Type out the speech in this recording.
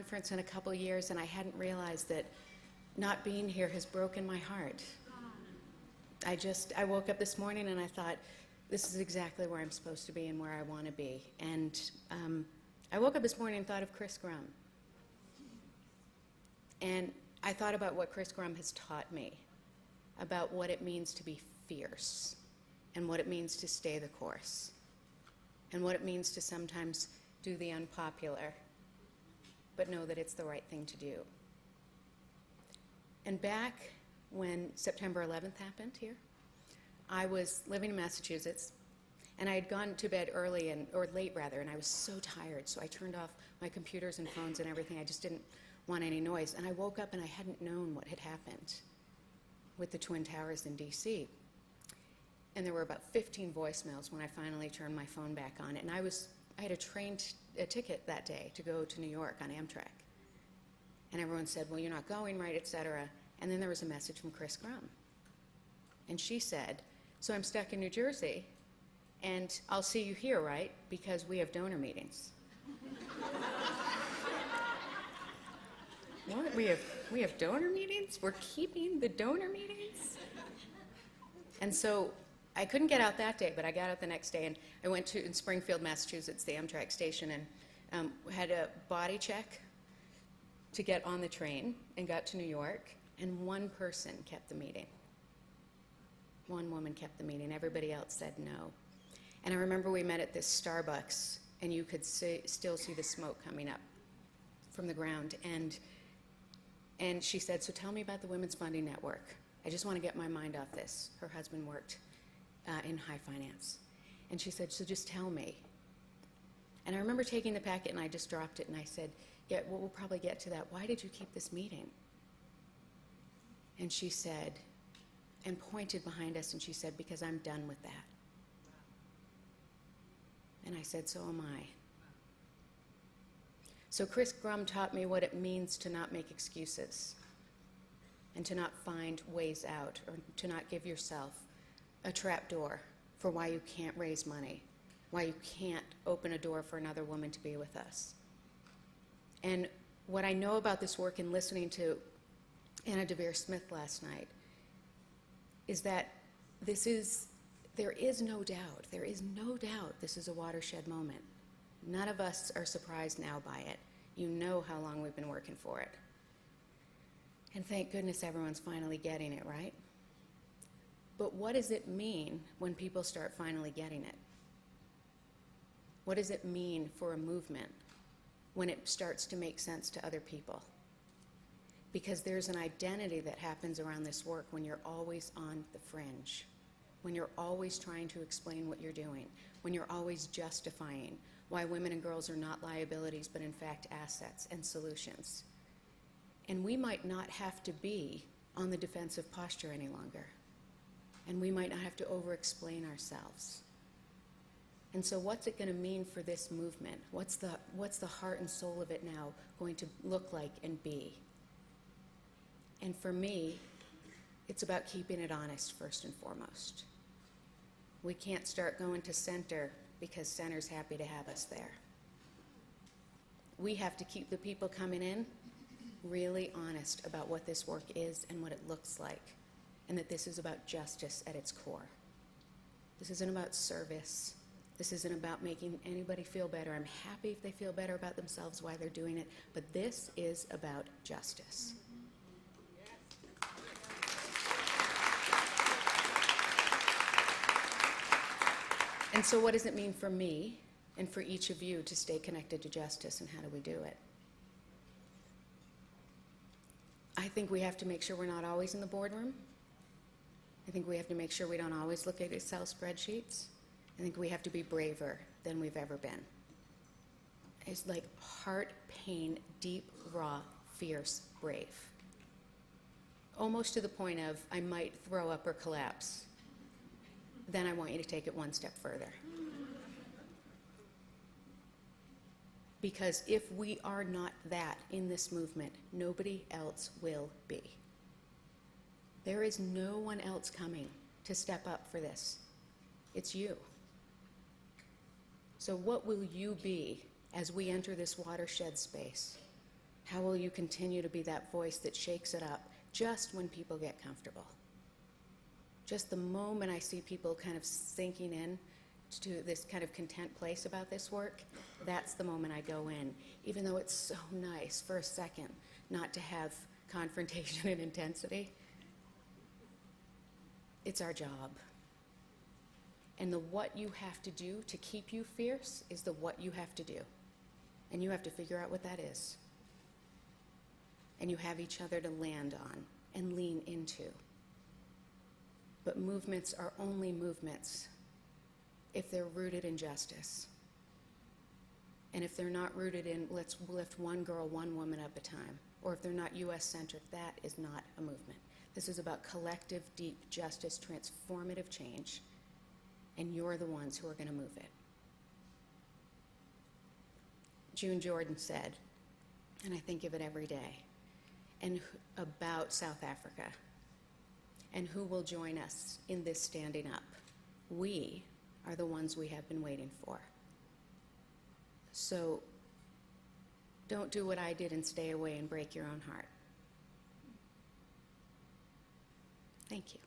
conference in a couple years, and I hadn't realized that not being here has broken my heart. I woke up this morning and I thought, this is exactly where I'm supposed to be and where I want to be. And I woke up this morning and thought of Chris Grum. And I thought about what Chris Grum has taught me about what it means to be fierce and what it means to stay the course and what it means to sometimes do the unpopular, but know that it's the right thing to do. And back when September 11th happened here, I was living in Massachusetts, and I had gone to bed early, or late rather, and I was so tired, so I turned off my computers and phones and everything. I just didn't want any noise. And I woke up and I hadn't known what had happened with the Twin Towers in DC. And there were about 15 voicemails when I finally turned my phone back on. And I had a ticket that day to go to New York on Amtrak. And everyone said, well, you're not going, right, et cetera. And then there was a message from Chris Grum. And she said, so I'm stuck in New Jersey, and I'll see you here, right? Because we have donor meetings. What? We have donor meetings? We're keeping the donor meetings? And so I couldn't get out that day, but I got out the next day, and I went to, in Springfield, Massachusetts, the Amtrak station, and had a body check to get on the train and got to New York, and one person kept the meeting. One woman kept the meeting. Everybody else said no. And I remember we met at this Starbucks, and you could still see the smoke coming up from the ground. And she said, so tell me about the Women's Funding Network. I just want to get my mind off this. Her husband worked in high finance. And she said, so just tell me. And I remember taking the packet, and I just dropped it, and I said, yeah, well, we'll probably get to that. Why did you keep this meeting? And she said, and pointed behind us, and she said, because I'm done with that. And I said, so am I. So Chris Grum taught me what it means to not make excuses and to not find ways out, or to not give yourself a trap door for why you can't raise money, why you can't open a door for another woman to be with us. And what I know about this work in listening to Anna DeVere Smith last night is that there is no doubt this is a watershed moment. None of us are surprised now by it. You know how long we've been working for it. And thank goodness everyone's finally getting it, right? But what does it mean when people start finally getting it? What does it mean for a movement when it starts to make sense to other people? Because there's an identity that happens around this work when you're always on the fringe, when you're always trying to explain what you're doing, when you're always justifying why women and girls are not liabilities, but in fact assets and solutions. And we might not have to be on the defensive posture any longer. And we might not have to over-explain ourselves. And so what's it going to mean for this movement? What's the heart and soul of it now going to look like and be? And for me, it's about keeping it honest first and foremost. We can't start going to center because center's happy to have us there. We have to keep the people coming in really honest about what this work is and what it looks like, and that this is about justice at its core. This isn't about service. This isn't about making anybody feel better. I'm happy if they feel better about themselves while they're doing it, but this is about justice. And so what does it mean for me and for each of you to stay connected to justice, and how do we do it? I think we have to make sure we're not always in the boardroom. I think we have to make sure we don't always look at Excel spreadsheets. I think we have to be braver than we've ever been. It's like heart, pain, deep, raw, fierce, brave. Almost to the point of, I might throw up or collapse. Then I want you to take it one step further. Because if we are not that in this movement, nobody else will be. There is no one else coming to step up for this. It's you. So what will you be as we enter this watershed space? How will you continue to be that voice that shakes it up just when people get comfortable? Just the moment I see people kind of sinking in to this kind of content place about this work, that's the moment I go in, even though it's so nice for a second not to have confrontation and intensity. It's our job. And the what you have to do to keep you fierce is the what you have to do. And you have to figure out what that is. And you have each other to land on and lean into. But movements are only movements if they're rooted in justice. And if they're not rooted in let's lift one girl, one woman at a time, or if they're not US-centered, that is not a movement. This is about collective, deep justice, transformative change, and you're the ones who are going to move it. June Jordan said, and I think of it every day, and about South Africa, and who will join us in this standing up. We are the ones we have been waiting for. So don't do what I did and stay away and break your own heart. Thank you.